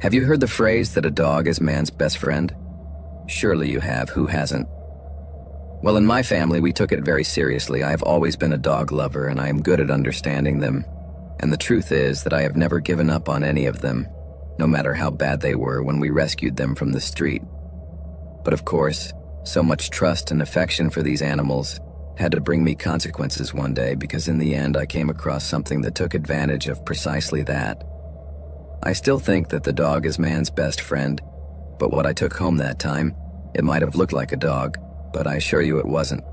Have you heard the phrase that a dog is man's best friend? Surely you have, who hasn't? Well, in my family, we took it very seriously. I have always been a dog lover, and I am good at understanding them. And the truth is that I have never given up on any of them, no matter how bad they were when we rescued them from the street. But of course, so much trust and affection for these animals had to bring me consequences one day, because in the end I came across something that took advantage of precisely that. I still think that the dog is man's best friend, but what I took home that time, it might have looked like a dog, but I assure you it wasn't.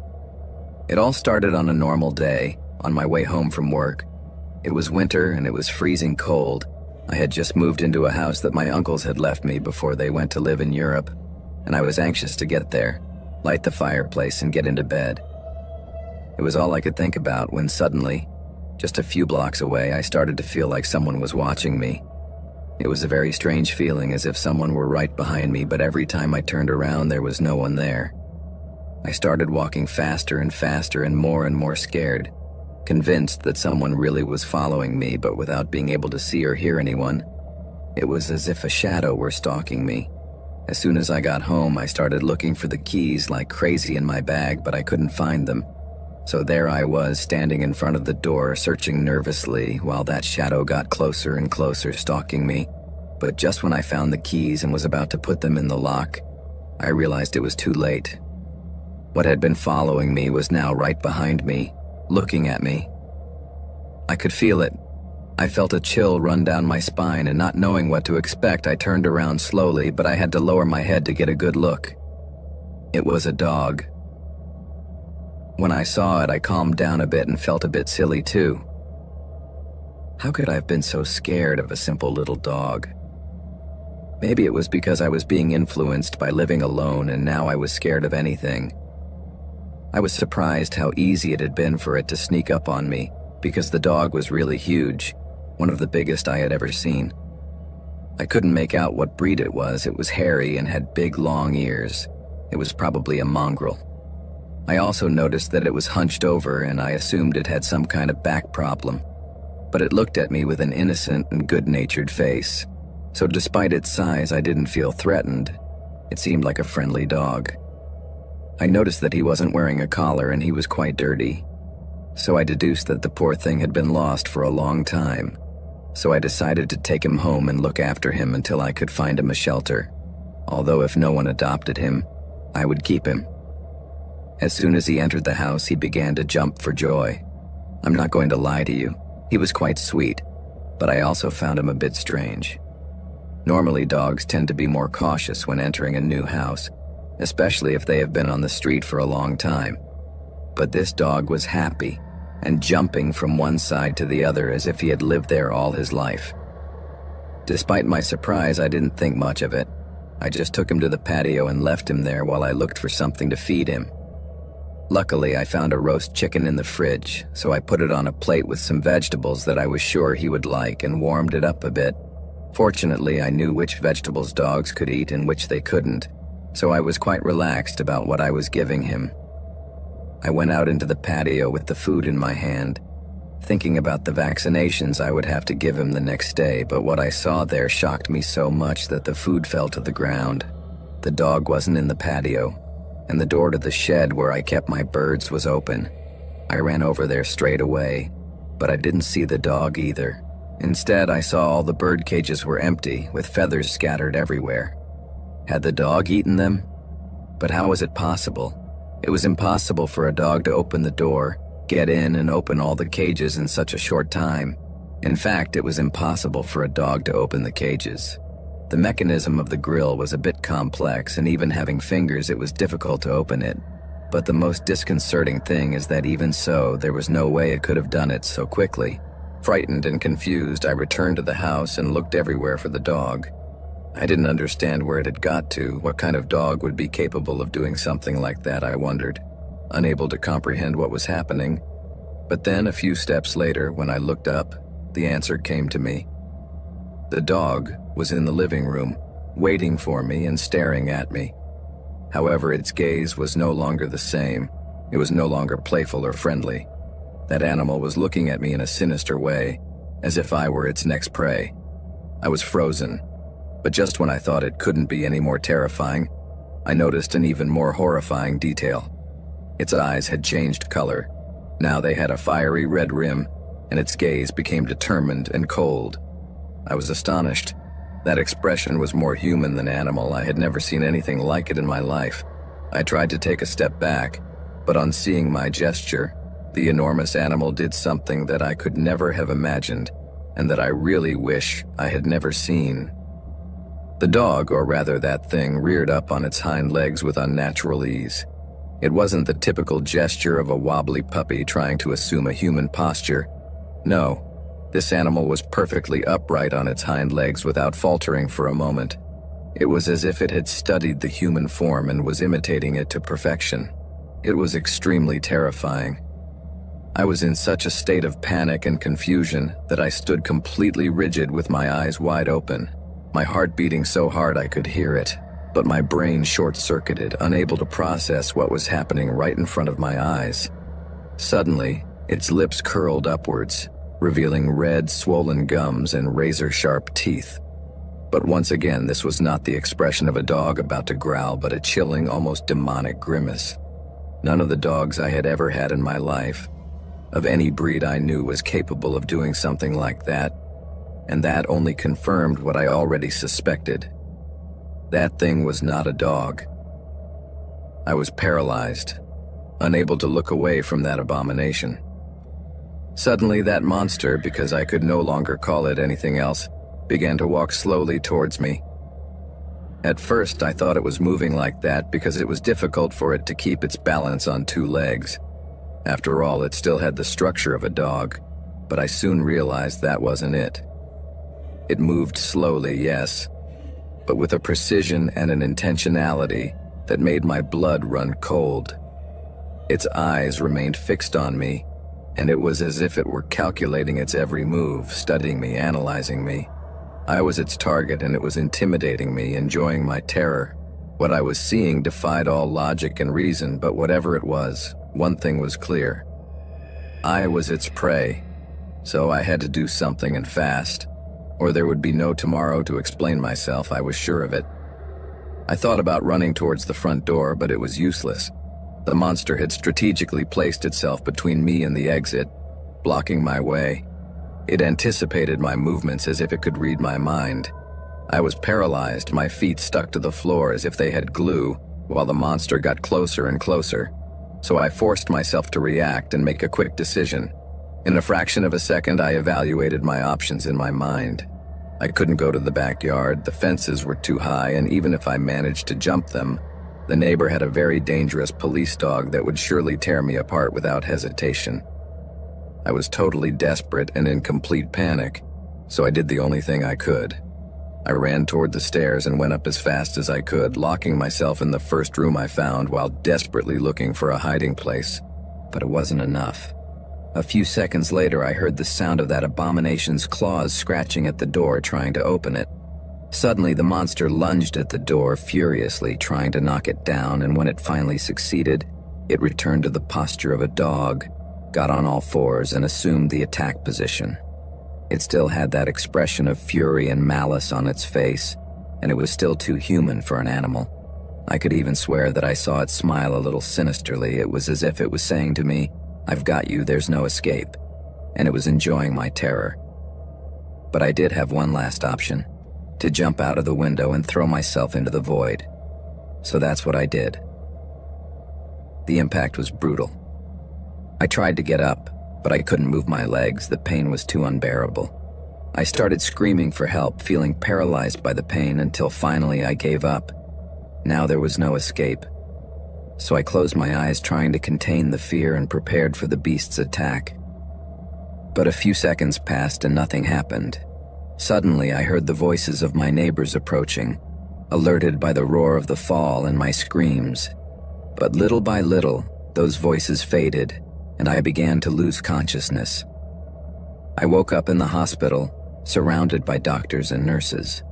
It all started on a normal day, on my way home from work. It was winter and it was freezing cold. I had just moved into a house that my uncles had left me before they went to live in Europe, and I was anxious to get there, light the fireplace, and get into bed. It was all I could think about when suddenly, just a few blocks away, I started to feel like someone was watching me. It was a very strange feeling, as if someone were right behind me, but every time I turned around there was no one there. I started walking faster and faster and more scared, convinced that someone really was following me, but without being able to see or hear anyone. It was as if a shadow were stalking me. As soon as I got home, I started looking for the keys like crazy in my bag, but I couldn't find them. So there I was, standing in front of the door, searching nervously, while that shadow got closer and closer, stalking me. But just when I found the keys and was about to put them in the lock, I realized it was too late. What had been following me was now right behind me, looking at me. I could feel it. I felt a chill run down my spine, and not knowing what to expect, I turned around slowly, but I had to lower my head to get a good look. It was a dog. When I saw it, I calmed down a bit and felt a bit silly too. How could I have been so scared of a simple little dog? Maybe it was because I was being influenced by living alone, and now I was scared of anything. I was surprised how easy it had been for it to sneak up on me, because the dog was really huge, one of the biggest I had ever seen. I couldn't make out what breed it was. It was hairy and had big long ears. It was probably a mongrel. I also noticed that it was hunched over, and I assumed it had some kind of back problem. But it looked at me with an innocent and good-natured face. So despite its size, I didn't feel threatened. It seemed like a friendly dog. I noticed that he wasn't wearing a collar and he was quite dirty. So I deduced that the poor thing had been lost for a long time. So I decided to take him home and look after him until I could find him a shelter. Although if no one adopted him, I would keep him. As soon as he entered the house, he began to jump for joy. I'm not going to lie to you, he was quite sweet, but I also found him a bit strange. Normally, dogs tend to be more cautious when entering a new house, especially if they have been on the street for a long time. But this dog was happy and jumping from one side to the other as if he had lived there all his life. Despite my surprise, I didn't think much of it. I just took him to the patio and left him there while I looked for something to feed him. Luckily, I found a roast chicken in the fridge, so I put it on a plate with some vegetables that I was sure he would like and warmed it up a bit. Fortunately, I knew which vegetables dogs could eat and which they couldn't, so I was quite relaxed about what I was giving him. I went out into the patio with the food in my hand, thinking about the vaccinations I would have to give him the next day, but what I saw there shocked me so much that the food fell to the ground. The dog wasn't in the patio, and the door to the shed where I kept my birds was open. I ran over there straight away, but I didn't see the dog either. Instead, I saw all the bird cages were empty, with feathers scattered everywhere. Had the dog eaten them? But how was it possible? It was impossible for a dog to open the door, get in, and open all the cages in such a short time. In fact, it was impossible for a dog to open the cages. The mechanism of the grill was a bit complex, and even having fingers, it was difficult to open it. But the most disconcerting thing is that even so, there was no way it could have done it so quickly. Frightened and confused, I returned to the house and looked everywhere for the dog. I didn't understand where it had got to. What kind of dog would be capable of doing something like that, I wondered, unable to comprehend what was happening. But then, a few steps later, when I looked up, the answer came to me. The dog was in the living room, waiting for me and staring at me. However, its gaze was no longer the same. It was no longer playful or friendly. That animal was looking at me in a sinister way, as if I were its next prey. I was frozen, But just when I thought it couldn't be any more terrifying, I noticed an even more horrifying detail. Its eyes had changed color. Now they had a fiery red rim, and its gaze became determined and cold. I was astonished. That expression was more human than animal. I had never seen anything like it in my life. I tried to take a step back, but on seeing my gesture, the enormous animal did something that I could never have imagined, and that I really wish I had never seen. The dog, or rather that thing, reared up on its hind legs with unnatural ease. It wasn't the typical gesture of a wobbly puppy trying to assume a human posture. No, this animal was perfectly upright on its hind legs without faltering for a moment. It was as if it had studied the human form and was imitating it to perfection. It was extremely terrifying. I was in such a state of panic and confusion that I stood completely rigid with my eyes wide open, my heart beating so hard I could hear it, but my brain short-circuited, unable to process what was happening right in front of my eyes. Suddenly, its lips curled upwards, revealing red, swollen gums and razor-sharp teeth. But once again, this was not the expression of a dog about to growl, but a chilling, almost demonic grimace. None of the dogs I had ever had in my life, of any breed I knew, was capable of doing something like that, and that only confirmed what I already suspected. That thing was not a dog. I was paralyzed, unable to look away from that abomination. Suddenly, that monster, because I could no longer call it anything else, began to walk slowly towards me. At first, I thought it was moving like that because it was difficult for it to keep its balance on two legs. After all, it still had the structure of a dog, but I soon realized that wasn't it. It moved slowly, yes, but with a precision and an intentionality that made my blood run cold. Its eyes remained fixed on me, and it was as if it were calculating its every move, studying me, analyzing me. I was its target, and it was intimidating me, enjoying my terror. What I was seeing defied all logic and reason, but whatever it was, one thing was clear. I was its prey, so I had to do something, and fast, or there would be no tomorrow to explain myself. I was sure of it. I thought about running towards the front door, but it was useless. The monster had strategically placed itself between me and the exit, blocking my way. It anticipated my movements as if it could read my mind. I was paralyzed, my feet stuck to the floor as if they had glue, while the monster got closer and closer. So I forced myself to react and make a quick decision. In a fraction of a second, I evaluated my options in my mind. I couldn't go to the backyard, the fences were too high, and even if I managed to jump them, the neighbor had a very dangerous police dog that would surely tear me apart without hesitation. I was totally desperate and in complete panic, so I did the only thing I could. I ran toward the stairs and went up as fast as I could, locking myself in the first room I found while desperately looking for a hiding place. But it wasn't enough. A few seconds later, I heard the sound of that abomination's claws scratching at the door, trying to open it. Suddenly, the monster lunged at the door furiously, trying to knock it down, and when it finally succeeded, it returned to the posture of a dog, got on all fours, and assumed the attack position. It still had that expression of fury and malice on its face, and it was still too human for an animal. I could even swear that I saw it smile a little sinisterly. It was as if it was saying to me, "I've got you, there's no escape," and it was enjoying my terror. But I did have one last option, to jump out of the window and throw myself into the void. So that's what I did. The impact was brutal. I tried to get up, but I couldn't move my legs. The pain was too unbearable. I started screaming for help, feeling paralyzed by the pain, until finally I gave up. Now there was no escape. So I closed my eyes, trying to contain the fear, and prepared for the beast's attack. But a few seconds passed and nothing happened. Suddenly, I heard the voices of my neighbors approaching, alerted by the roar of the fall and my screams. But little by little, those voices faded, and I began to lose consciousness. I woke up in the hospital, surrounded by doctors and nurses.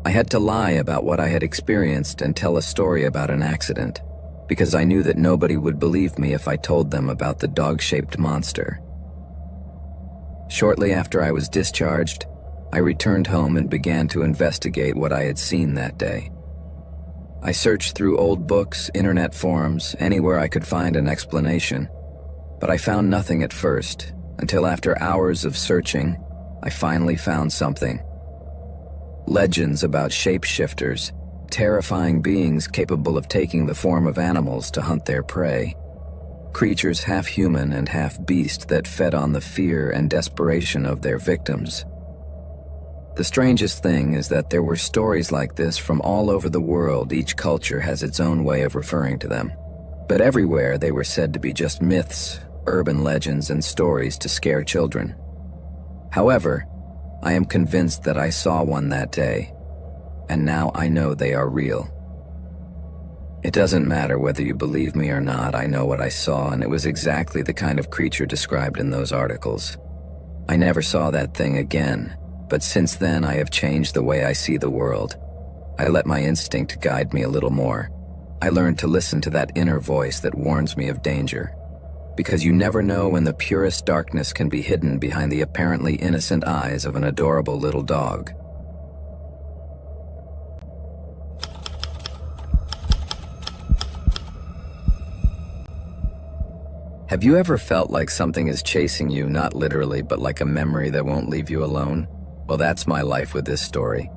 I had to lie about what I had experienced and tell a story about an accident, because I knew that nobody would believe me if I told them about the dog-shaped monster. Shortly after I was discharged, I returned home and began to investigate what I had seen that day. I searched through old books, internet forums, anywhere I could find an explanation, but I found nothing at first, until after hours of searching, I finally found something. Legends about shapeshifters, terrifying beings capable of taking the form of animals to hunt their prey. Creatures half human and half beast that fed on the fear and desperation of their victims. The strangest thing is that there were stories like this from all over the world. Each culture has its own way of referring to them, but everywhere they were said to be just myths, urban legends, and stories to scare children. However, I am convinced that I saw one that day, and now I know they are real. It doesn't matter whether you believe me or not, I know what I saw, and it was exactly the kind of creature described in those articles. I never saw that thing again, but since then I have changed the way I see the world. I let my instinct guide me a little more. I learned to listen to that inner voice that warns me of danger. Because you never know when the purest darkness can be hidden behind the apparently innocent eyes of an adorable little dog. Have you ever felt like something is chasing you, not literally, but like a memory that won't leave you alone? Well, that's my life with this story.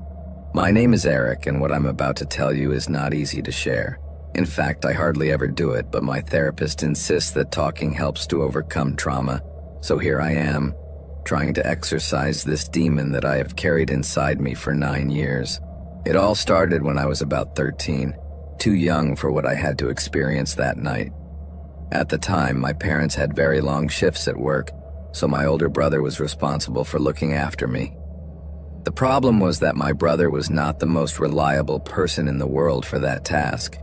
My name is Eric, and what I'm about to tell you is not easy to share. In fact, I hardly ever do it, but my therapist insists that talking helps to overcome trauma. So here I am, trying to exorcise this demon that I have carried inside me for 9 years. It all started when I was about 13, too young for what I had to experience that night. At the time, my parents had very long shifts at work, so my older brother was responsible for looking after me. The problem was that my brother was not the most reliable person in the world for that task.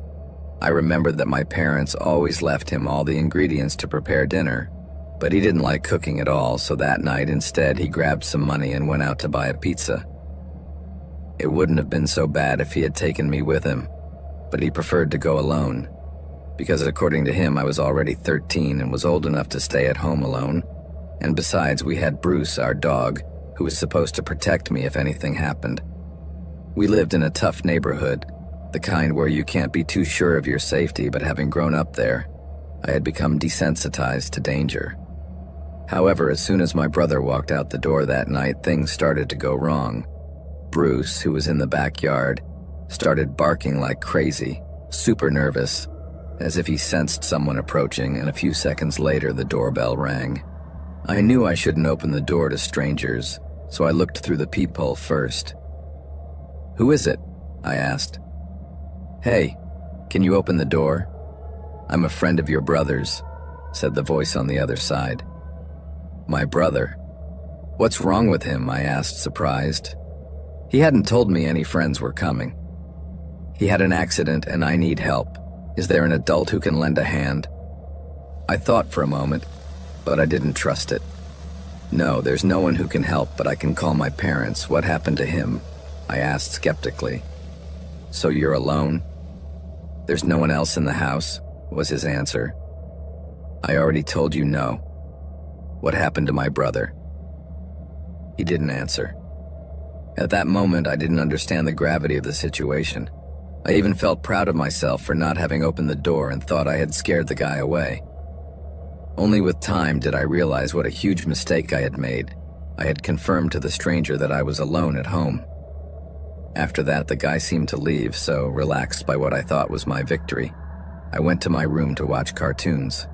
I remembered that my parents always left him all the ingredients to prepare dinner, but he didn't like cooking at all, so that night instead he grabbed some money and went out to buy a pizza. It wouldn't have been so bad if he had taken me with him, but he preferred to go alone, because according to him I was already 13 and was old enough to stay at home alone, and besides we had Bruce, our dog, who was supposed to protect me if anything happened. We lived in a tough neighborhood, the kind where you can't be too sure of your safety, but having grown up there, I had become desensitized to danger. However, as soon as my brother walked out the door that night, things started to go wrong. Bruce, who was in the backyard, started barking like crazy, super nervous, as if he sensed someone approaching, and a few seconds later the doorbell rang. I knew I shouldn't open the door to strangers, so I looked through the peephole first. "Who is it?" I asked. "Hey, can you open the door? I'm a friend of your brother's," said the voice on the other side. My brother? What's wrong with him? I asked, surprised. He hadn't told me any friends were coming. "He had an accident and I need help. Is there an adult who can lend a hand?" I thought for a moment, but I didn't trust it. "No, there's no one who can help, but I can call my parents. What happened to him?" I asked skeptically. "So you're alone?" "There's no one else in the house," was his answer. "I already told you no. What happened to my brother?" He didn't answer. At that moment, I didn't understand the gravity of the situation. I even felt proud of myself for not having opened the door and thought I had scared the guy away. Only with time did I realize what a huge mistake I had made. I had confirmed to the stranger that I was alone at home. After that, the guy seemed to leave, so relaxed by what I thought was my victory, I went to my room to watch cartoons.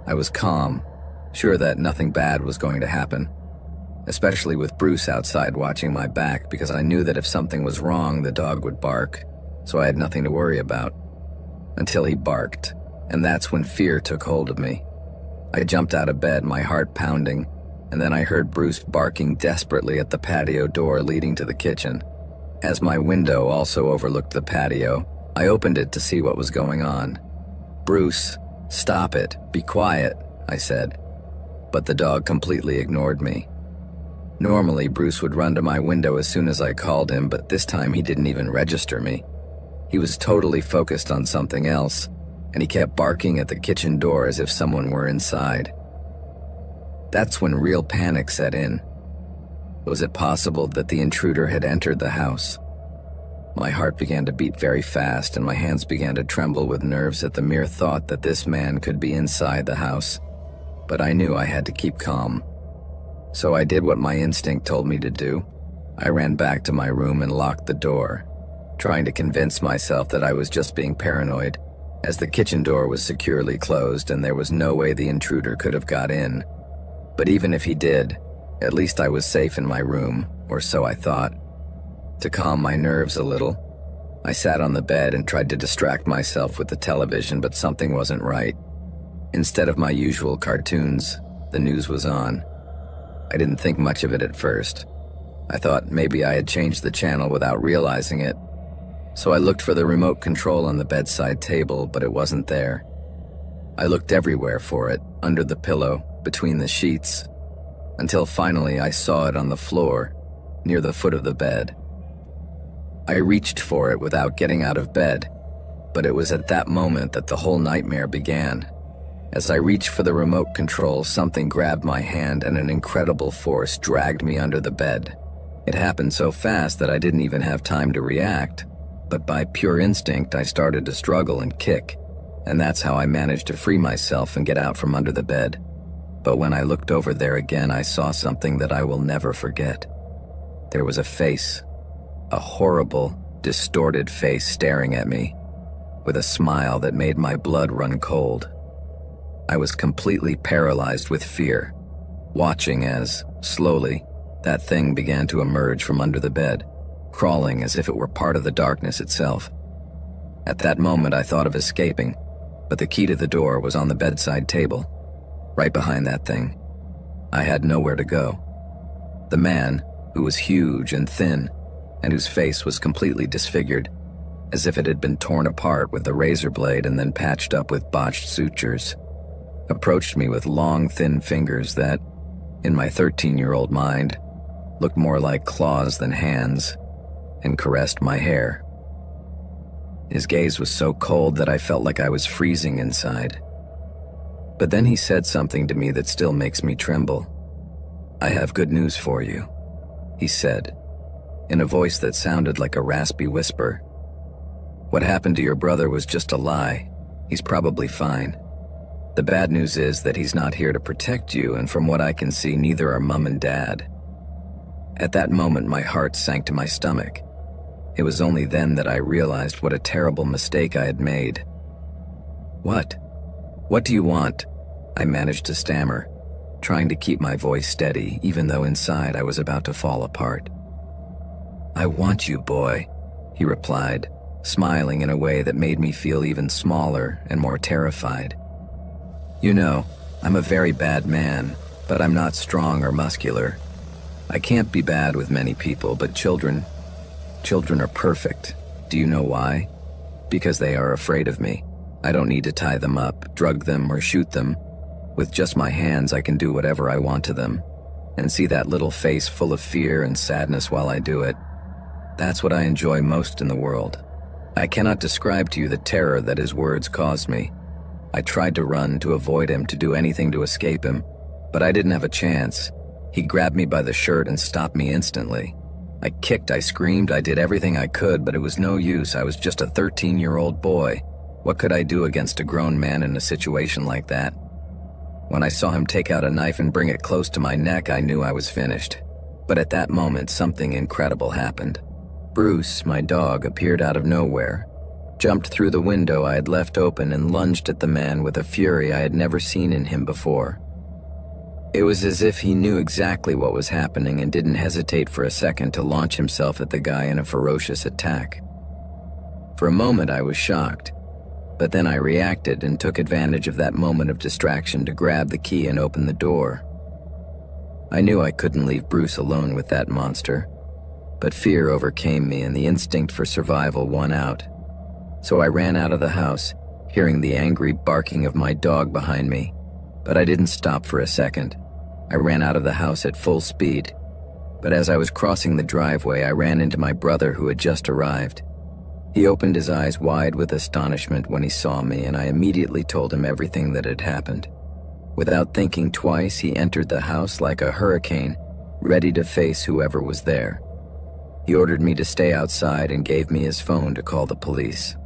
I was calm, sure that nothing bad was going to happen, especially with Bruce outside watching my back, because I knew that if something was wrong, the dog would bark, so I had nothing to worry about. Until he barked, and that's when fear took hold of me. I jumped out of bed, my heart pounding, and then I heard Bruce barking desperately at the patio door leading to the kitchen. As my window also overlooked the patio, I opened it to see what was going on. "Bruce, stop it, be quiet," I said, but the dog completely ignored me. Normally, Bruce would run to my window as soon as I called him, but this time he didn't even register me. He was totally focused on something else, and he kept barking at the kitchen door as if someone were inside. That's when real panic set in. Was it possible that the intruder had entered the house? My heart began to beat very fast and my hands began to tremble with nerves at the mere thought that this man could be inside the house. But I knew I had to keep calm. So I did what my instinct told me to do. I ran back to my room and locked the door, trying to convince myself that I was just being paranoid, as the kitchen door was securely closed and there was no way the intruder could have got in. But even if he did, at least I was safe in my room, or so I thought. To calm my nerves a little, I sat on the bed and tried to distract myself with the television, but something wasn't right. Instead of my usual cartoons, the news was on. I didn't think much of it at first. I thought maybe I had changed the channel without realizing it. So I looked for the remote control on the bedside table, but it wasn't there. I looked everywhere for it, under the pillow, between the sheets, until finally I saw it on the floor, near the foot of the bed. I reached for it without getting out of bed, but it was at that moment that the whole nightmare began. As I reached for the remote control, something grabbed my hand and an incredible force dragged me under the bed. It happened so fast that I didn't even have time to react, but by pure instinct I started to struggle and kick, and that's how I managed to free myself and get out from under the bed. But when I looked over there again, I saw something that I will never forget. There was a face, a horrible, distorted face staring at me, with a smile that made my blood run cold. I was completely paralyzed with fear, watching as, slowly, that thing began to emerge from under the bed, crawling as if it were part of the darkness itself. At that moment I thought of escaping, but the key to the door was on the bedside table, right behind that thing. I had nowhere to go. The man, who was huge and thin, and whose face was completely disfigured, as if it had been torn apart with a razor blade and then patched up with botched sutures, approached me with long, thin fingers that, in my 13-year-old mind, looked more like claws than hands, and caressed my hair. His gaze was so cold that I felt like I was freezing inside. But then he said something to me that still makes me tremble. "I have good news for you," he said, in a voice that sounded like a raspy whisper. "What happened to your brother was just a lie. He's probably fine. The bad news is that he's not here to protect you, and from what I can see, neither are Mom and Dad." At that moment, my heart sank to my stomach. It was only then that I realized what a terrible mistake I had made. "What? What do you want?" I managed to stammer, trying to keep my voice steady, even though inside I was about to fall apart. "I want you, boy," he replied, smiling in a way that made me feel even smaller and more terrified. "You know, I'm a very bad man, but I'm not strong or muscular. I can't be bad with many people, but children are perfect. Do you know why? Because they are afraid of me. I don't need to tie them up, drug them, or shoot them. With just my hands, I can do whatever I want to them, and see that little face full of fear and sadness while I do it. That's what I enjoy most in the world. I cannot describe to you the terror that his words caused me. I tried to run, to avoid him, to do anything to escape him, but I didn't have a chance. He grabbed me by the shirt and stopped me instantly. I kicked, I screamed, I did everything I could, but it was no use. I was just a 13-year-old boy. What could I do against a grown man in a situation like that? When I saw him take out a knife and bring it close to my neck, I knew I was finished. But at that moment, something incredible happened. Bruce, my dog, appeared out of nowhere, jumped through the window I had left open, and lunged at the man with a fury I had never seen in him before. It was as if he knew exactly what was happening and didn't hesitate for a second to launch himself at the guy in a ferocious attack. For a moment I was shocked, but then I reacted and took advantage of that moment of distraction to grab the key and open the door. I knew I couldn't leave Bruce alone with that monster, but fear overcame me and the instinct for survival won out. So I ran out of the house, hearing the angry barking of my dog behind me. But I didn't stop for a second. I ran out of the house at full speed. But as I was crossing the driveway, I ran into my brother who had just arrived. He opened his eyes wide with astonishment when he saw me, and I immediately told him everything that had happened. Without thinking twice, he entered the house like a hurricane, ready to face whoever was there. He ordered me to stay outside and gave me his phone to call the police.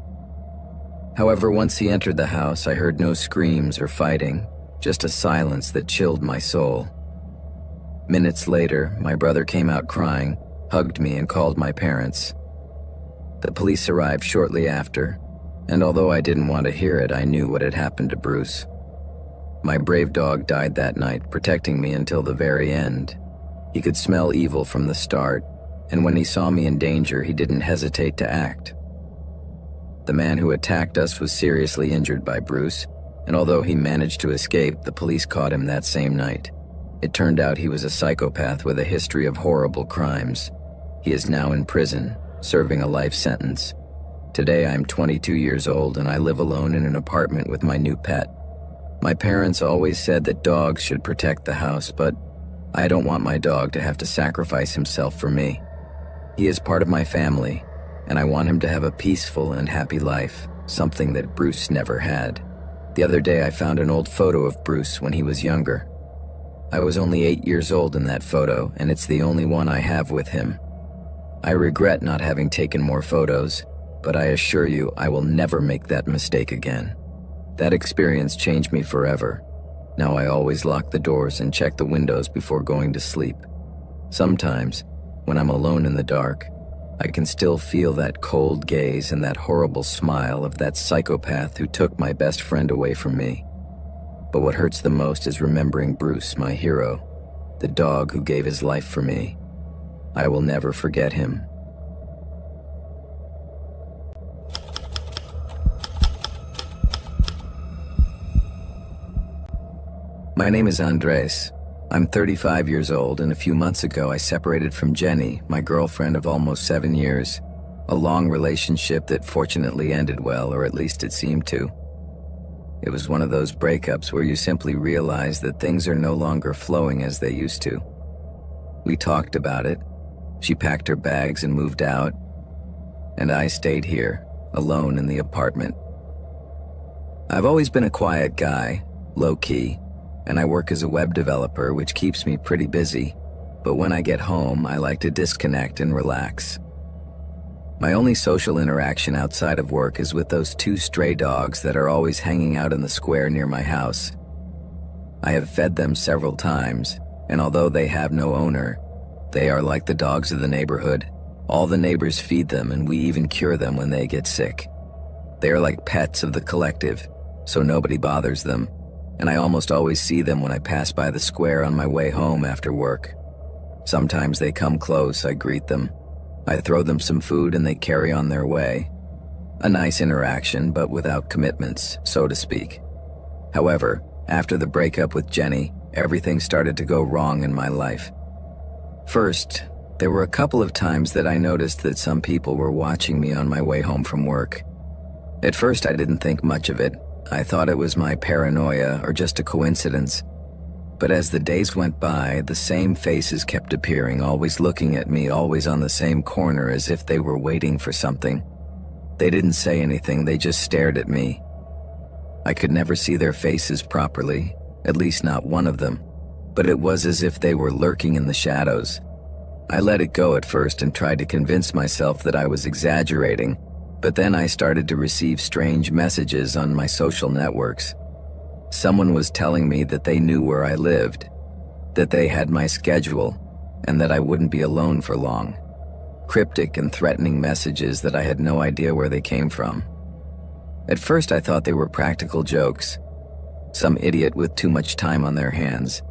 However, once he entered the house, I heard no screams or fighting, just a silence that chilled my soul. Minutes later, my brother came out crying, hugged me, and called my parents. The police arrived shortly after, and although I didn't want to hear it, I knew what had happened to Bruce. My brave dog died that night, protecting me until the very end. He could smell evil from the start, and when he saw me in danger, he didn't hesitate to act. The man who attacked us was seriously injured by Bruce, and although he managed to escape, the police caught him that same night. It turned out he was a psychopath with a history of horrible crimes. He is now in prison, serving a life sentence. Today I'm 22 years old and I live alone in an apartment with my new pet. My parents always said that dogs should protect the house, but I don't want my dog to have to sacrifice himself for me. He is part of my family, and I want him to have a peaceful and happy life, something that Bruce never had. The other day I found an old photo of Bruce when he was younger. I was only 8 years old in that photo, and it's the only one I have with him. I regret not having taken more photos, but I assure you I will never make that mistake again. That experience changed me forever. Now I always lock the doors and check the windows before going to sleep. Sometimes, when I'm alone in the dark, I can still feel that cold gaze and that horrible smile of that psychopath who took my best friend away from me. But what hurts the most is remembering Bruce, my hero, the dog who gave his life for me. I will never forget him. My name is Andres. I'm 35 years old, and a few months ago I separated from Jenny, my girlfriend of almost 7 years, a long relationship that fortunately ended well, or at least it seemed to. It was one of those breakups where you simply realize that things are no longer flowing as they used to. We talked about it. She packed her bags and moved out, and I stayed here, alone in the apartment. I've always been a quiet guy, low-key, and I work as a web developer, which keeps me pretty busy, but when I get home, I like to disconnect and relax. My only social interaction outside of work is with those 2 stray dogs that are always hanging out in the square near my house. I have fed them several times, and although they have no owner, they are like the dogs of the neighborhood. All the neighbors feed them, and we even cure them when they get sick. They are like pets of the collective, so nobody bothers them, and I almost always see them when I pass by the square on my way home after work. Sometimes they come close, I greet them. I throw them some food and they carry on their way. A nice interaction, but without commitments, so to speak. However, after the breakup with Jenny, everything started to go wrong in my life. First, there were a couple of times that I noticed that some people were watching me on my way home from work. At first, I didn't think much of it. I thought it was my paranoia or just a coincidence. But as the days went by, the same faces kept appearing, always looking at me, always on the same corner as if they were waiting for something. They didn't say anything, they just stared at me. I could never see their faces properly, at least not one of them, but it was as if they were lurking in the shadows. I let it go at first and tried to convince myself that I was exaggerating, but then I started to receive strange messages on my social networks. Someone was telling me that they knew where I lived, that they had my schedule, and that I wouldn't be alone for long. Cryptic and threatening messages that I had no idea where they came from. At first I thought they were practical jokes, some idiot with too much time on their hands.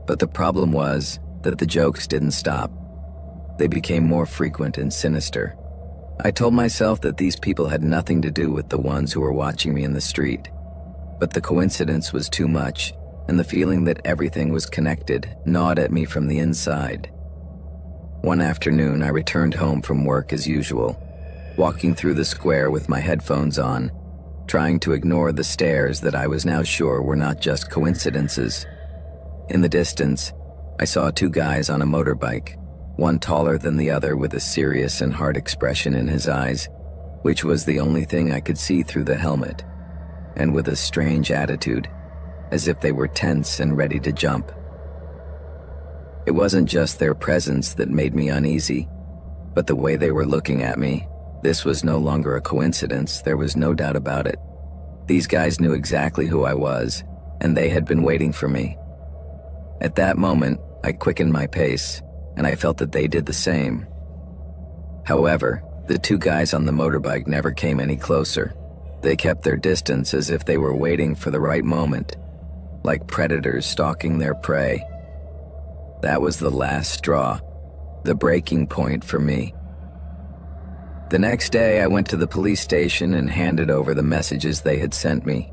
But the problem was that the jokes didn't stop. They became more frequent and sinister. I told myself that these people had nothing to do with the ones who were watching me in the street. But the coincidence was too much, and the feeling that everything was connected gnawed at me from the inside. One afternoon, I returned home from work as usual, walking through the square with my headphones on, trying to ignore the stares that I was now sure were not just coincidences. In the distance, I saw 2 guys on a motorbike, one taller than the other with a serious and hard expression in his eyes, which was the only thing I could see through the helmet, and with a strange attitude, as if they were tense and ready to jump. It wasn't just their presence that made me uneasy, but the way they were looking at me. This was no longer a coincidence, there was no doubt about it. These guys knew exactly who I was, and they had been waiting for me. At that moment, I quickened my pace, and I felt that they did the same. However, the two guys on the motorbike never came any closer. They kept their distance as if they were waiting for the right moment, like predators stalking their prey. That was the last straw, the breaking point for me. The next day, I went to the police station and handed over the messages they had sent me.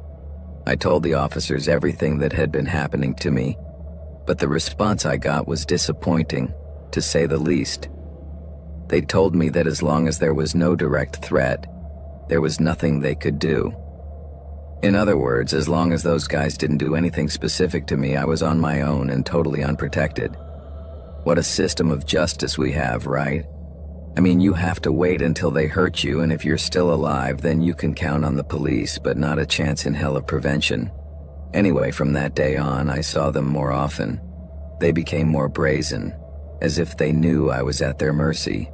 I told the officers everything that had been happening to me, but the response I got was disappointing, to say the least. They told me that as long as there was no direct threat, there was nothing they could do. In other words, as long as those guys didn't do anything specific to me, I was on my own and totally unprotected. What a system of justice we have, right? I mean, you have to wait until they hurt you, and if you're still alive, then you can count on the police, but not a chance in hell of prevention. Anyway, from that day on, I saw them more often. They became more brazen, as if they knew I was at their mercy.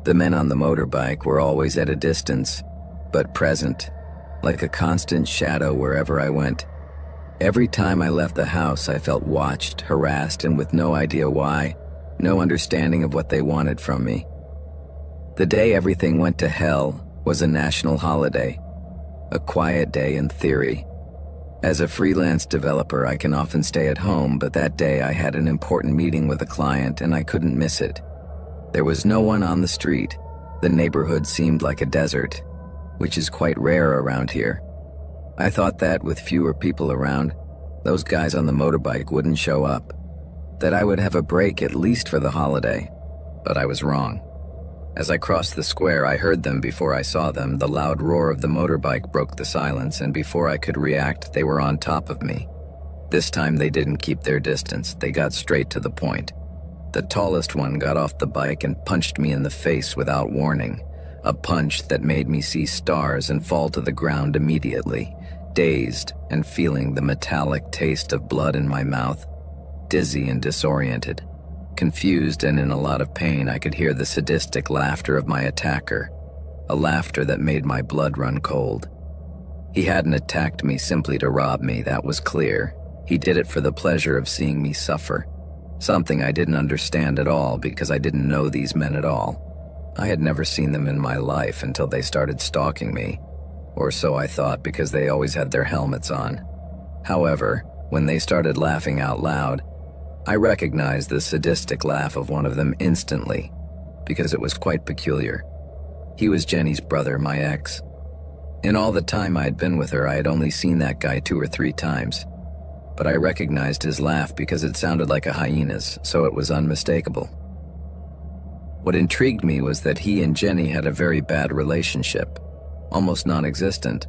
The men on the motorbike were always at a distance, but present, like a constant shadow wherever I went. Every time I left the house, I felt watched, harassed, and with no idea why, no understanding of what they wanted from me. The day everything went to hell was a national holiday, a quiet day in theory. As a freelance developer, I can often stay at home, but that day I had an important meeting with a client and I couldn't miss it. There was no one on the street. The neighborhood seemed like a desert, which is quite rare around here. I thought that with fewer people around, those guys on the motorbike wouldn't show up, that I would have a break at least for the holiday, but I was wrong. As I crossed the square, I heard them before I saw them. The loud roar of the motorbike broke the silence, and before I could react, they were on top of me. This time they didn't keep their distance, they got straight to the point. The tallest one got off the bike and punched me in the face without warning, a punch that made me see stars and fall to the ground immediately, dazed and feeling the metallic taste of blood in my mouth, dizzy and disoriented. Confused and in a lot of pain, I could hear the sadistic laughter of my attacker, a laughter that made my blood run cold. He hadn't attacked me simply to rob me, that was clear. He did it for the pleasure of seeing me suffer, something I didn't understand at all because I didn't know these men at all. I had never seen them in my life until they started stalking me, or so I thought because they always had their helmets on. However, when they started laughing out loud, I recognized the sadistic laugh of one of them instantly, because it was quite peculiar. He was Jenny's brother, my ex. In all the time I had been with her, I had only seen that guy 2 or 3 times, but I recognized his laugh because it sounded like a hyena's, so it was unmistakable. What intrigued me was that he and Jenny had a very bad relationship, almost non-existent.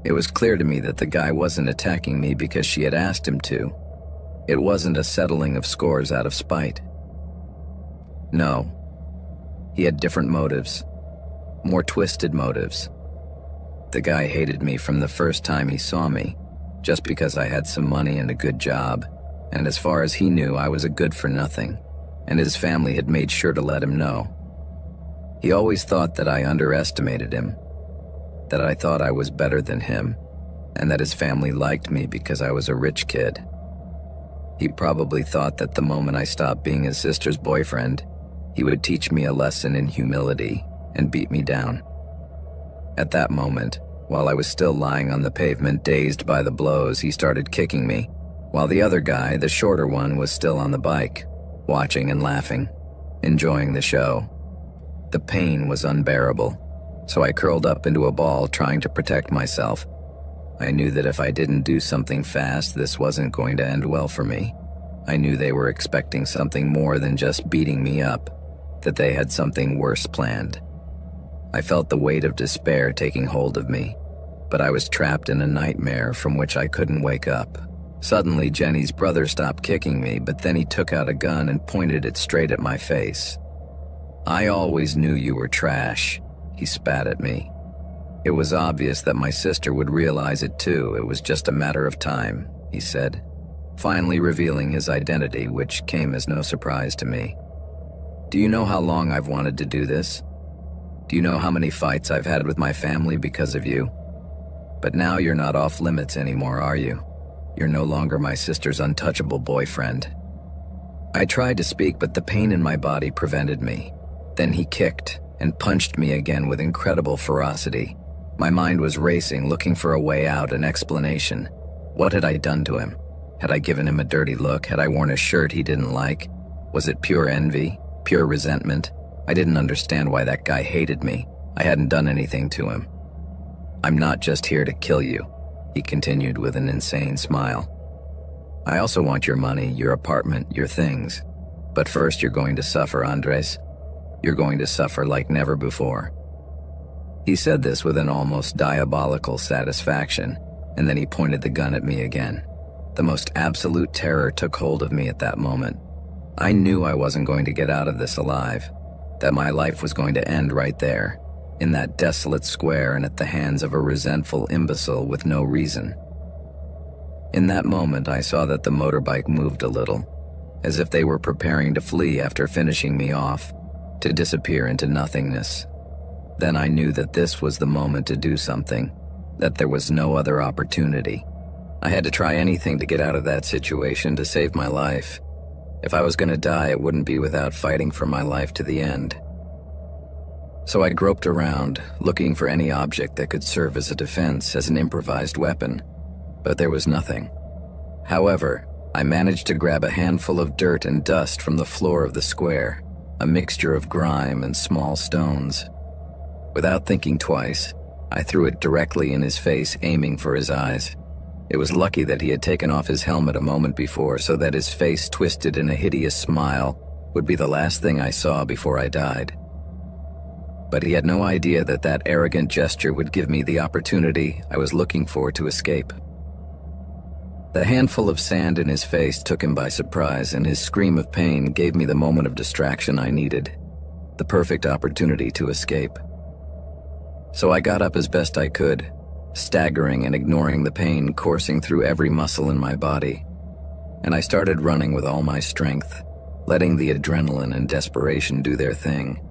It was clear to me that the guy wasn't attacking me because she had asked him to. It wasn't a settling of scores out of spite. No, he had different motives, more twisted motives. The guy hated me from the first time he saw me, just because I had some money and a good job, and as far as he knew, I was a good-for-nothing, and his family had made sure to let him know. He always thought that I underestimated him, that I thought I was better than him, and that his family liked me because I was a rich kid. He probably thought that the moment I stopped being his sister's boyfriend, he would teach me a lesson in humility and beat me down. At that moment, while I was still lying on the pavement dazed by the blows, he started kicking me, while the other guy, the shorter one, was still on the bike, watching and laughing, enjoying the show. The pain was unbearable, so I curled up into a ball trying to protect myself. I knew that if I didn't do something fast, this wasn't going to end well for me. I knew they were expecting something more than just beating me up, that they had something worse planned. I felt the weight of despair taking hold of me, but I was trapped in a nightmare from which I couldn't wake up. Suddenly, Jenny's brother stopped kicking me, but then he took out a gun and pointed it straight at my face. "I always knew you were trash," he spat at me. "It was obvious that my sister would realize it too. It was just a matter of time," he said. finally revealing his identity, which came as no surprise to me. Do you know how long I've wanted to do this? Do you know how many fights I've had with my family because of you? But now you're not off limits anymore, are you? You're no longer my sister's untouchable boyfriend. I tried to speak, but the pain in my body prevented me. Then he kicked and punched me again with incredible ferocity. My mind was racing, looking for a way out, an explanation. What had I done to him? Had I given him a dirty look? Had I worn a shirt he didn't like? Was it pure envy? Pure resentment? I didn't understand why that guy hated me. I hadn't done anything to him. I'm not just here to kill you, he continued with an insane smile. I also want your money, your apartment, your things. But first you're going to suffer, Andres. You're going to suffer like never before. He said this with an almost diabolical satisfaction, and then he pointed the gun at me again. The most absolute terror took hold of me at that moment. I knew I wasn't going to get out of this alive, that my life was going to end right there, in that desolate square and at the hands of a resentful imbecile with no reason. In that moment, I saw that the motorbike moved a little, as if they were preparing to flee after finishing me off, to disappear into nothingness. Then I knew that this was the moment to do something, that there was no other opportunity. I had to try anything to get out of that situation, to save my life. If I was going to die, it wouldn't be without fighting for my life to the end. So I groped around, looking for any object that could serve as a defense, as an improvised weapon. But there was nothing. However, I managed to grab a handful of dirt and dust from the floor of the square, a mixture of grime and small stones. Without thinking twice, I threw it directly in his face, aiming for his eyes. It was lucky that he had taken off his helmet a moment before, so that his face, twisted in a hideous smile, would be the last thing I saw before I died. But he had no idea that that arrogant gesture would give me the opportunity I was looking for to escape. The handful of sand in his face took him by surprise, and his scream of pain gave me the moment of distraction I needed, the perfect opportunity to escape. So I got up as best I could, staggering and ignoring the pain coursing through every muscle in my body. And I started running with all my strength, letting the adrenaline and desperation do their thing.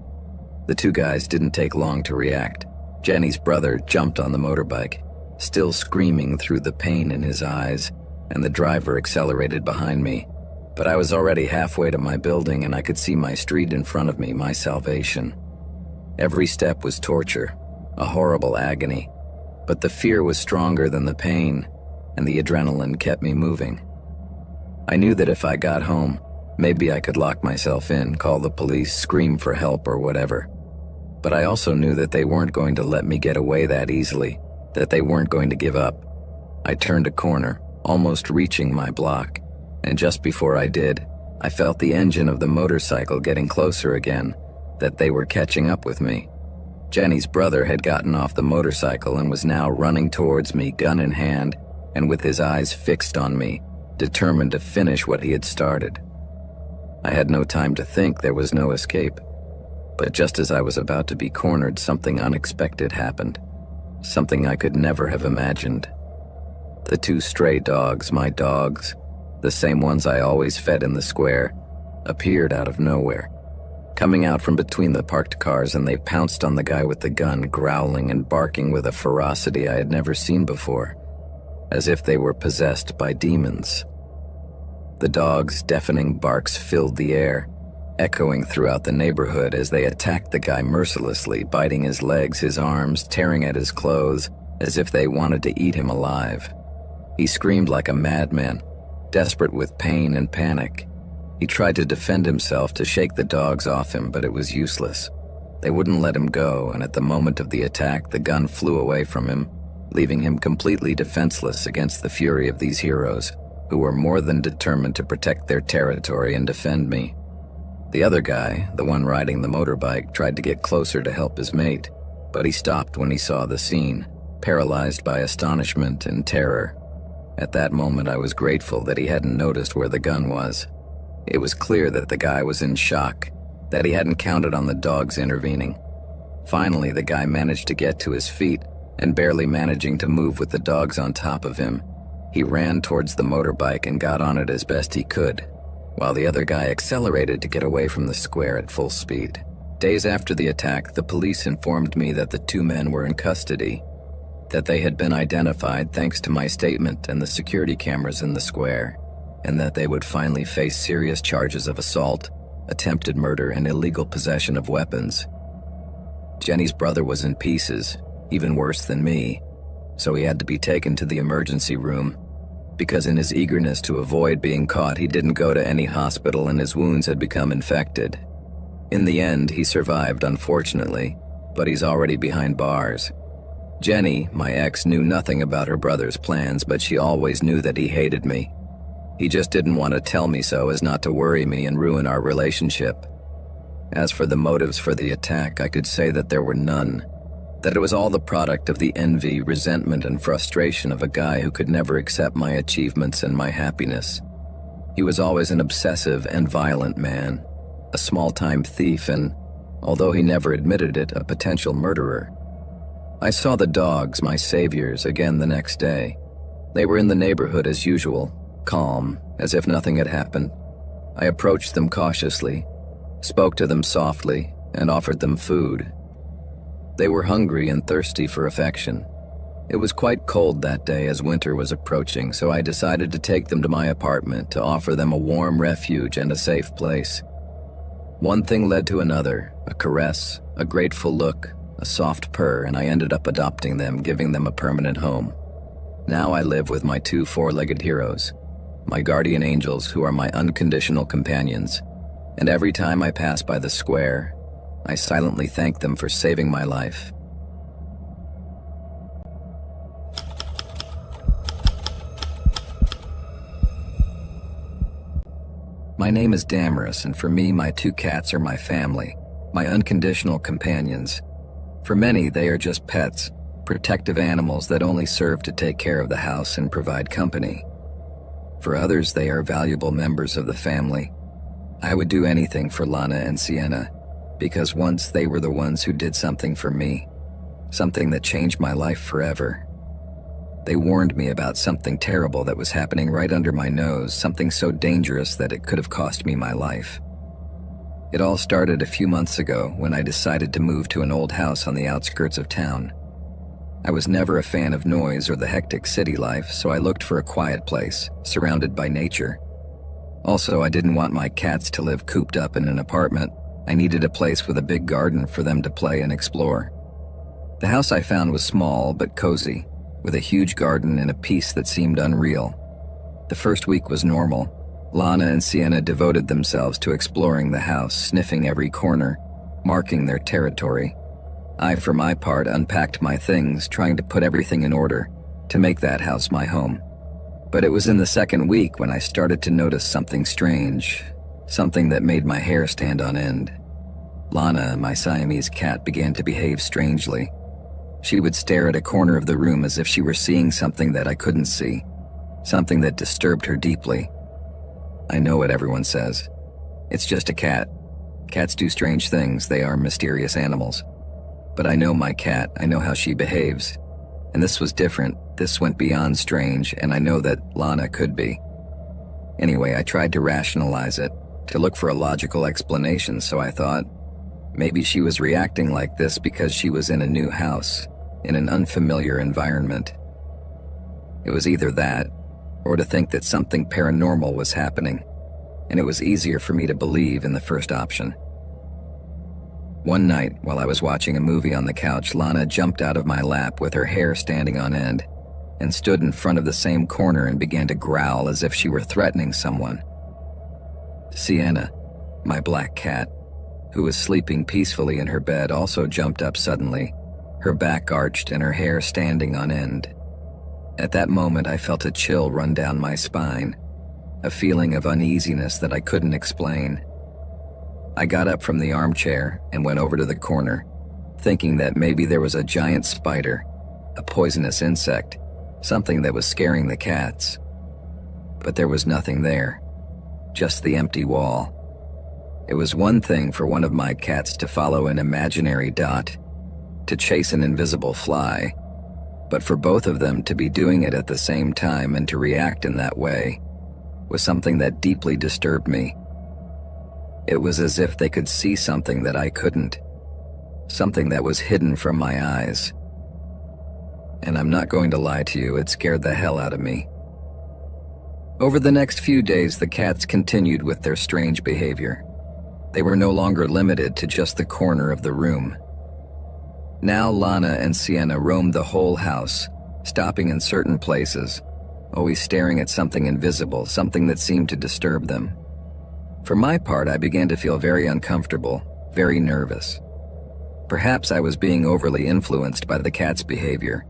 The two guys didn't take long to react. Jenny's brother jumped on the motorbike, still screaming through the pain in his eyes, and the driver accelerated behind me. But I was already halfway to my building, and I could see my street in front of me, my salvation. Every step was torture, a horrible agony, but the fear was stronger than the pain, and the adrenaline kept me moving. I knew that if I got home, maybe I could lock myself in, call the police, scream for help or whatever. But I also knew that they weren't going to let me get away that easily, that they weren't going to give up. I turned a corner, almost reaching my block, and just before I did, I felt the engine of the motorcycle getting closer again, that they were catching up with me. Jenny's brother had gotten off the motorcycle and was now running towards me, gun in hand, and with his eyes fixed on me, determined to finish what he had started. I had no time to think, there was no escape. But just as I was about to be cornered, something unexpected happened. Something I could never have imagined. The two stray dogs, my dogs, the same ones I always fed in the square, appeared out of nowhere, coming out from between the parked cars, and they pounced on the guy with the gun, growling and barking with a ferocity I had never seen before, as if they were possessed by demons. The dogs' deafening barks filled the air, echoing throughout the neighborhood as they attacked the guy mercilessly, biting his legs, his arms, tearing at his clothes, as if they wanted to eat him alive. He screamed like a madman, desperate with pain and panic. He tried to defend himself, to shake the dogs off him, but it was useless. They wouldn't let him go, and at the moment of the attack, the gun flew away from him, leaving him completely defenseless against the fury of these heroes, who were more than determined to protect their territory and defend me. The other guy, the one riding the motorbike, tried to get closer to help his mate, but he stopped when he saw the scene, paralyzed by astonishment and terror. At that moment, I was grateful that he hadn't noticed where the gun was. It was clear that the guy was in shock, that he hadn't counted on the dogs intervening. Finally, the guy managed to get to his feet, and barely managing to move with the dogs on top of him, He ran towards the motorbike and got on it as best he could, while the other guy accelerated to get away from the square at full speed. Days after the attack, the police informed me that the two men were in custody, that they had been identified thanks to my statement and the security cameras in the square, and that they would finally face serious charges of assault, attempted murder, and illegal possession of weapons. Jenny's brother was in pieces, even worse than me, so he had to be taken to the emergency room, because in his eagerness to avoid being caught, he didn't go to any hospital and his wounds had become infected. In the end, he survived, unfortunately, but he's already behind bars. Jenny, my ex, knew nothing about her brother's plans, but she always knew that he hated me. He just didn't want to tell me so as not to worry me and ruin our relationship. As for the motives for the attack, I could say that there were none. That it was all the product of the envy, resentment, and frustration of a guy who could never accept my achievements and my happiness. He was always an obsessive and violent man, a small-time thief, and, although he never admitted it, a potential murderer. I saw the dogs, my saviors, again the next day. They were in the neighborhood as usual, calm, as if nothing had happened. I approached them cautiously, spoke to them softly, and offered them food. They were hungry and thirsty for affection. It was quite cold that day as winter was approaching, so I decided to take them to my apartment to offer them a warm refuge and a safe place. One thing led to another, a caress, a grateful look, a soft purr, and I ended up adopting them, giving them a permanent home. Now I live with my two four-legged heroes, my guardian angels who are my unconditional companions, and every time I pass by the square, I silently thank them for saving my life. My name is Damaris, and for me, my two cats are my family, my unconditional companions. For many, they are just pets, protective animals that only serve to take care of the house and provide company. For others, they are valuable members of the family. I would do anything for Lana and Sienna, because once they were the ones who did something for me, something that changed my life forever. They warned me about something terrible that was happening right under my nose, something so dangerous that it could have cost me my life. It all started a few months ago when I decided to move to an old house on the outskirts of town. I was never a fan of noise or the hectic city life, so I looked for a quiet place, surrounded by nature. Also, I didn't want my cats to live cooped up in an apartment. I needed a place with a big garden for them to play and explore. The house I found was small but cozy, with a huge garden and a peace that seemed unreal. The first week was normal. Lana and Sienna devoted themselves to exploring the house, sniffing every corner, marking their territory. I, for my part, unpacked my things, trying to put everything in order, to make that house my home. But it was in the second week when I started to notice something strange, something that made my hair stand on end. Lana, my Siamese cat, began to behave strangely. She would stare at a corner of the room as if she were seeing something that I couldn't see, something that disturbed her deeply. I know what everyone says. It's just a cat. Cats do strange things, they are mysterious animals. But I know my cat, I know how she behaves. And this was different, this went beyond strange, and I know that Lana could be. Anyway, I tried to rationalize it, to look for a logical explanation, so I thought, maybe she was reacting like this because she was in a new house, in an unfamiliar environment. It was either that, or to think that something paranormal was happening, and it was easier for me to believe in the first option. One night, while I was watching a movie on the couch, Lana jumped out of my lap with her hair standing on end, and stood in front of the same corner and began to growl as if she were threatening someone. Sienna, my black cat, who was sleeping peacefully in her bed, also jumped up suddenly, her back arched and her hair standing on end. At that moment, I felt a chill run down my spine, a feeling of uneasiness that I couldn't explain. I got up from the armchair and went over to the corner, thinking that maybe there was a giant spider, a poisonous insect, something that was scaring the cats. But there was nothing there, just the empty wall. It was one thing for one of my cats to follow an imaginary dot, to chase an invisible fly, But for both of them to be doing it at the same time and to react in that way was something that deeply disturbed me. It was as if they could see something that I couldn't, something that was hidden from my eyes. And I'm not going to lie to you, it scared the hell out of me. Over the next few days, the cats continued with their strange behavior. They were no longer limited to just the corner of the room. Now Lana and Sienna roamed the whole house, stopping in certain places, always staring at something invisible, something that seemed to disturb them. For my part, I began to feel very uncomfortable, very nervous. Perhaps I was being overly influenced by the cat's behavior.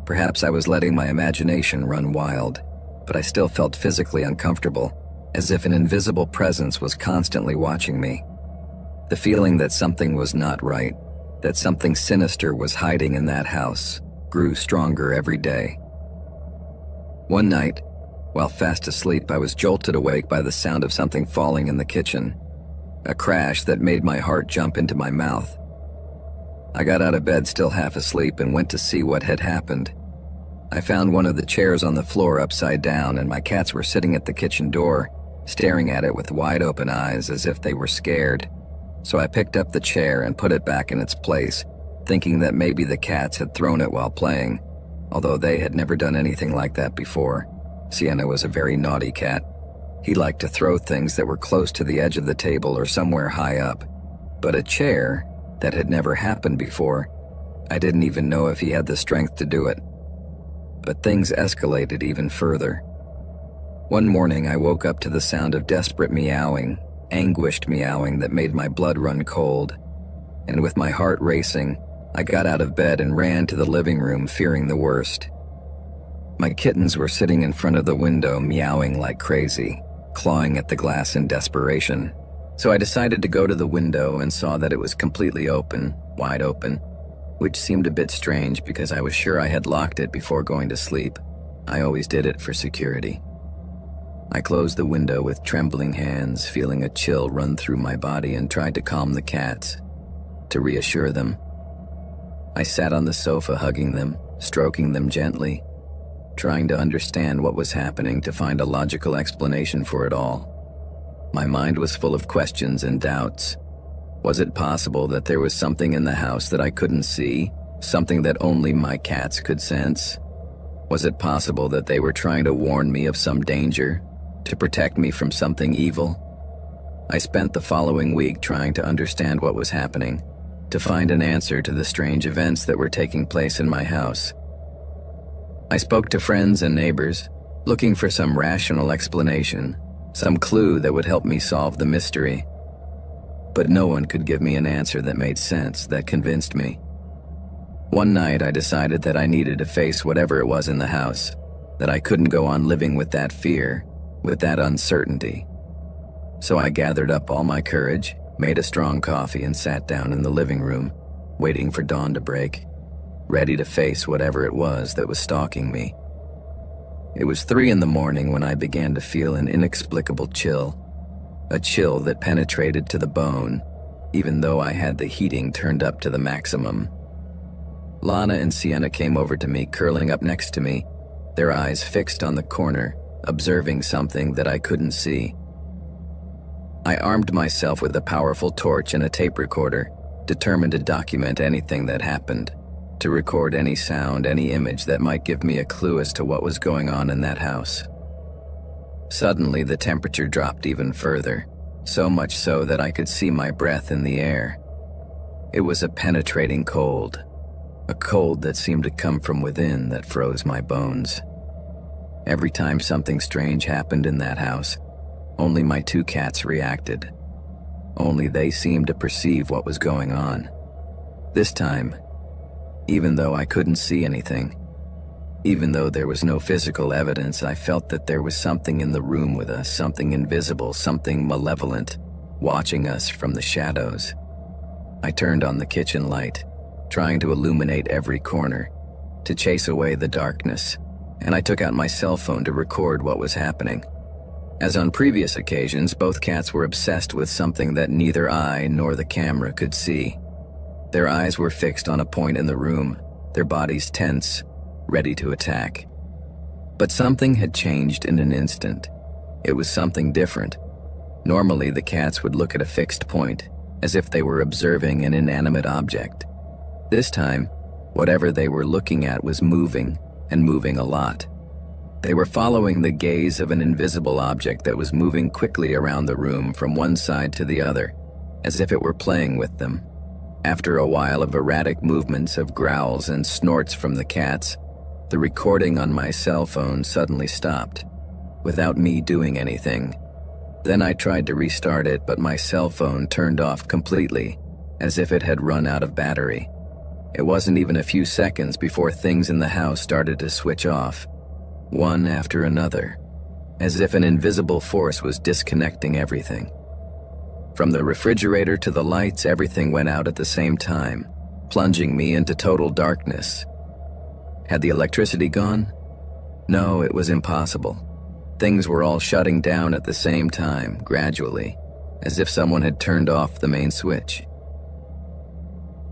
Perhaps I was letting my imagination run wild, but I still felt physically uncomfortable, as if an invisible presence was constantly watching me. The feeling that something was not right, that something sinister was hiding in that house, grew stronger every day. One night, while fast asleep, I was jolted awake by the sound of something falling in the kitchen, a crash that made my heart jump into my mouth. I got out of bed still half asleep and went to see what had happened. I found one of the chairs on the floor upside down, and my cats were sitting at the kitchen door, staring at it with wide open eyes as if they were scared. So I picked up the chair and put it back in its place, thinking that maybe the cats had thrown it while playing, although they had never done anything like that before. Sienna was a very naughty cat. He liked to throw things that were close to the edge of the table or somewhere high up. But a chair, that had never happened before. I didn't even know if he had the strength to do it. But things escalated even further. One morning I woke up to the sound of desperate meowing, anguished meowing that made my blood run cold. And with my heart racing, I got out of bed and ran to the living room, fearing the worst. My kittens were sitting in front of the window, meowing like crazy, clawing at the glass in desperation. So I decided to go to the window and saw that it was completely open, wide open, which seemed a bit strange because I was sure I had locked it before going to sleep. I always did it for security. I closed the window with trembling hands, feeling a chill run through my body, and tried to calm the cats, to reassure them. I sat on the sofa hugging them, stroking them gently, trying to understand what was happening, to find a logical explanation for it all. My mind was full of questions and doubts. Was it possible that there was something in the house that I couldn't see, something that only my cats could sense? Was it possible that they were trying to warn me of some danger, to protect me from something evil? I spent the following week trying to understand what was happening, to find an answer to the strange events that were taking place in my house. I spoke to friends and neighbors, looking for some rational explanation, some clue that would help me solve the mystery. But no one could give me an answer that made sense, that convinced me. One night I decided that I needed to face whatever it was in the house, that I couldn't go on living with that fear, with that uncertainty. So I gathered up all my courage, made a strong coffee, and sat down in the living room, waiting for dawn to break, ready to face whatever it was that was stalking me. It was 3 a.m. when I began to feel an inexplicable chill, a chill that penetrated to the bone, even though I had the heating turned up to the maximum. Lana and Sienna came over to me, curling up next to me, their eyes fixed on the corner, observing something that I couldn't see. I armed myself with a powerful torch and a tape recorder, determined to document anything that happened, to record any sound, any image that might give me a clue as to what was going on in that house. Suddenly, the temperature dropped even further, so much so that I could see my breath in the air. It was a penetrating cold, a cold that seemed to come from within, that froze my bones. Every time something strange happened in that house, only my 2 cats reacted. Only they seemed to perceive what was going on. This time, even though I couldn't see anything, even though there was no physical evidence, I felt that there was something in the room with us, something invisible, something malevolent, watching us from the shadows. I turned on the kitchen light, trying to illuminate every corner, to chase away the darkness, and I took out my cell phone to record what was happening. As on previous occasions, both cats were obsessed with something that neither I nor the camera could see. Their eyes were fixed on a point in the room, their bodies tense, ready to attack. But something had changed in an instant. It was something different. Normally, the cats would look at a fixed point, as if they were observing an inanimate object. This time, whatever they were looking at was moving, and moving a lot. They were following the gaze of an invisible object that was moving quickly around the room from one side to the other, as if it were playing with them. After a while of erratic movements of growls and snorts from the cats, the recording on my cell phone suddenly stopped, without me doing anything. Then I tried to restart it, but my cell phone turned off completely, as if it had run out of battery. It wasn't even a few seconds before things in the house started to switch off, one after another, as if an invisible force was disconnecting everything. From the refrigerator to the lights, everything went out at the same time, plunging me into total darkness. Had the electricity gone? No, it was impossible. Things were all shutting down at the same time, gradually, as if someone had turned off the main switch.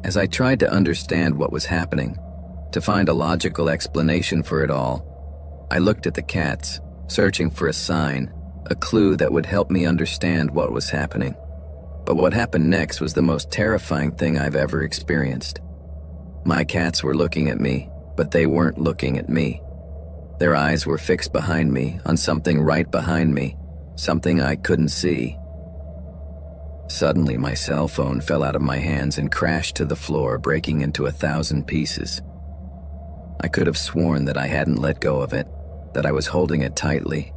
As I tried to understand what was happening, to find a logical explanation for it all, I looked at the cats, searching for a sign, a clue that would help me understand what was happening. But what happened next was the most terrifying thing I've ever experienced. My cats were looking at me, but they weren't looking at me. Their eyes were fixed behind me, on something right behind me, something I couldn't see. Suddenly, my cell phone fell out of my hands and crashed to the floor, breaking into 1,000 pieces. I could have sworn that I hadn't let go of it, that I was holding it tightly,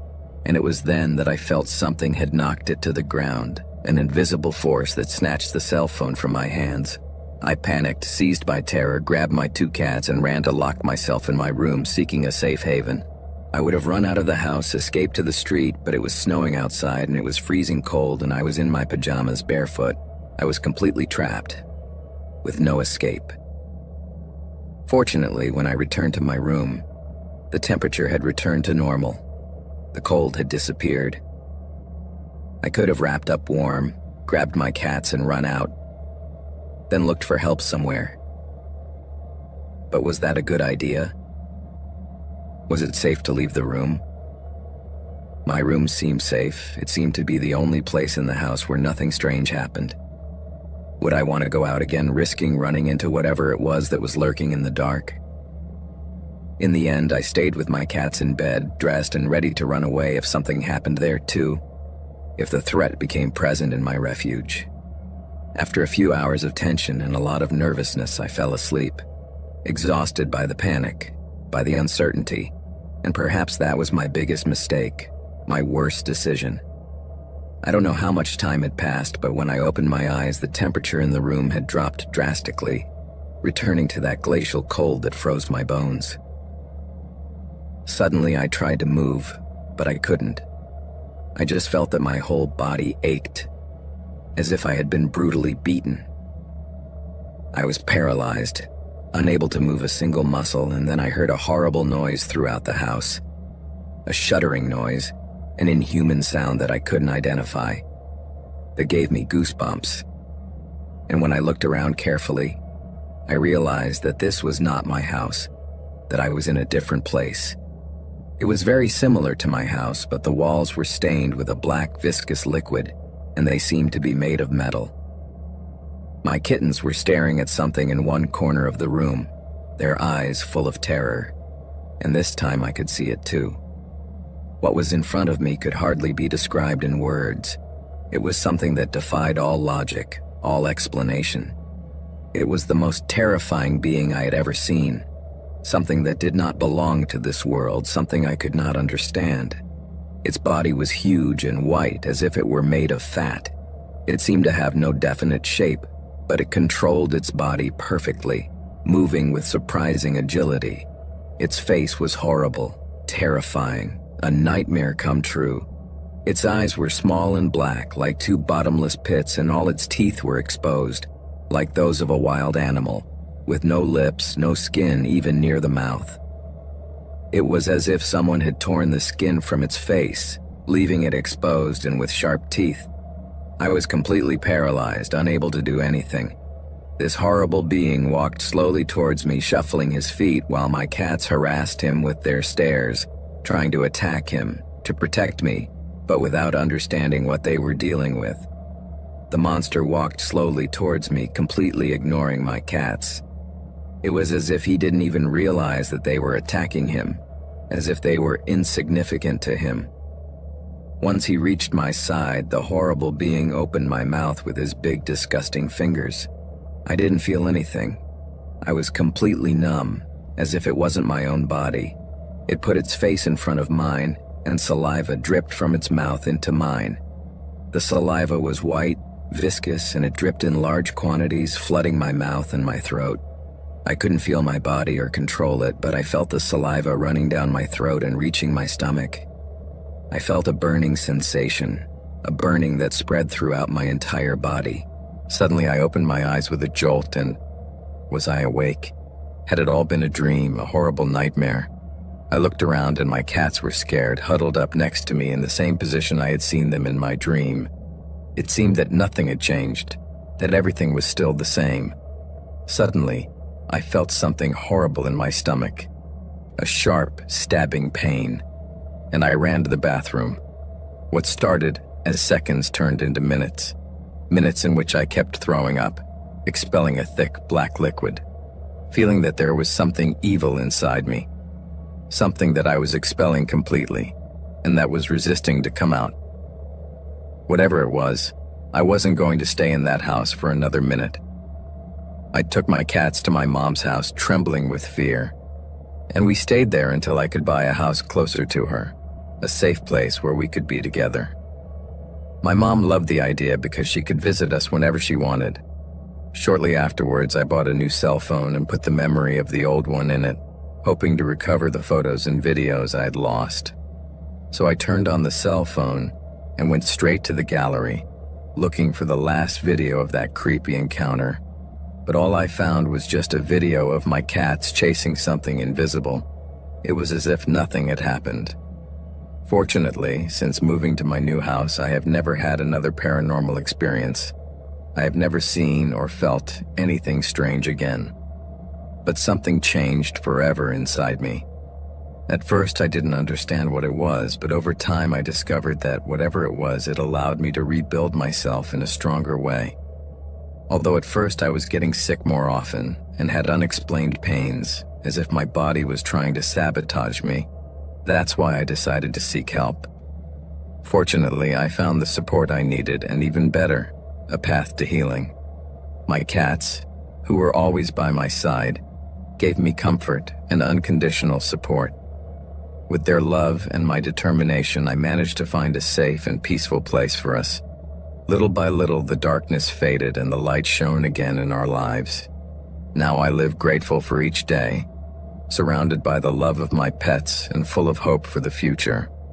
and it was then that I felt something had knocked it to the ground, an invisible force that snatched the cell phone from my hands. I panicked, seized by terror, grabbed my 2 cats and ran to lock myself in my room, seeking a safe haven. I would have run out of the house, escaped to the street, but it was snowing outside and it was freezing cold and I was in my pajamas, barefoot. I was completely trapped, with no escape. Fortunately, when I returned to my room, the temperature had returned to normal. The cold had disappeared. I could have wrapped up warm, grabbed my cats and run out, then looked for help somewhere. But was that a good idea? Was it safe to leave the room? My room seemed safe. It seemed to be the only place in the house where nothing strange happened. Would I want to go out again, risking running into whatever it was that was lurking in the dark? In the end, I stayed with my cats in bed, dressed and ready to run away if something happened there too, if the threat became present in my refuge. After a few hours of tension and a lot of nervousness, I fell asleep, exhausted by the panic, by the uncertainty, and perhaps that was my biggest mistake, my worst decision. I don't know how much time had passed, but when I opened my eyes, the temperature in the room had dropped drastically, returning to that glacial cold that froze my bones. Suddenly, I tried to move, but I couldn't. I just felt that my whole body ached, as if I had been brutally beaten. I was paralyzed, unable to move a single muscle, and then I heard a horrible noise throughout the house. A shuddering noise, an inhuman sound that I couldn't identify, that gave me goosebumps. And when I looked around carefully, I realized that this was not my house, that I was in a different place. It was very similar to my house, but the walls were stained with a black viscous liquid, and they seemed to be made of metal. My kittens were staring at something in one corner of the room, their eyes full of terror, and this time I could see it too. What was in front of me could hardly be described in words. It was something that defied all logic, all explanation. It was the most terrifying being I had ever seen, something that did not belong to this world, something I could not understand. Its body was huge and white, as if it were made of fat. It seemed to have no definite shape, but it controlled its body perfectly, moving with surprising agility. Its face was horrible, terrifying, a nightmare come true. Its eyes were small and black, like 2 bottomless pits, and all its teeth were exposed, like those of a wild animal, with no lips, no skin even near the mouth. It was as if someone had torn the skin from its face, leaving it exposed and with sharp teeth. I was completely paralyzed, unable to do anything. This horrible being walked slowly towards me, shuffling his feet while my cats harassed him with their stares, trying to attack him, to protect me, but without understanding what they were dealing with. The monster walked slowly towards me, completely ignoring my cats. It was as if he didn't even realize that they were attacking him, as if they were insignificant to him. Once he reached my side, the horrible being opened my mouth with his big, disgusting fingers. I didn't feel anything. I was completely numb, as if it wasn't my own body. It put its face in front of mine, and saliva dripped from its mouth into mine. The saliva was white, viscous, and it dripped in large quantities, flooding my mouth and my throat. I couldn't feel my body or control it, but I felt the saliva running down my throat and reaching my stomach. I felt a burning sensation, a burning that spread throughout my entire body. Suddenly I opened my eyes with a jolt and... was I awake? Had it all been a dream, a horrible nightmare? I looked around and my cats were scared, huddled up next to me in the same position I had seen them in my dream. It seemed that nothing had changed, that everything was still the same. Suddenly, I felt something horrible in my stomach, a sharp, stabbing pain, and I ran to the bathroom. What started as seconds turned into minutes. Minutes in which I kept throwing up, expelling a thick, black liquid, feeling that there was something evil inside me, something that I was expelling completely, and that was resisting to come out. Whatever it was, I wasn't going to stay in that house for another minute. I took my cats to my mom's house, trembling with fear, and we stayed there until I could buy a house closer to her, a safe place where we could be together. My mom loved the idea because she could visit us whenever she wanted. Shortly afterwards, I bought a new cell phone and put the memory of the old one in it, hoping to recover the photos and videos I had lost. So I turned on the cell phone and went straight to the gallery, looking for the last video of that creepy encounter. But all I found was just a video of my cats chasing something invisible. It was as if nothing had happened. Fortunately, since moving to my new house, I have never had another paranormal experience. I have never seen or felt anything strange again. But something changed forever inside me. At first, I didn't understand what it was, but over time I discovered that whatever it was, it allowed me to rebuild myself in a stronger way. Although at first I was getting sick more often and had unexplained pains, as if my body was trying to sabotage me, that's why I decided to seek help. Fortunately, I found the support I needed, and even better, a path to healing. My cats, who were always by my side, gave me comfort and unconditional support. With their love and my determination, I managed to find a safe and peaceful place for us. Little by little, the darkness faded and the light shone again in our lives. Now I live grateful for each day, surrounded by the love of my pets and full of hope for the future.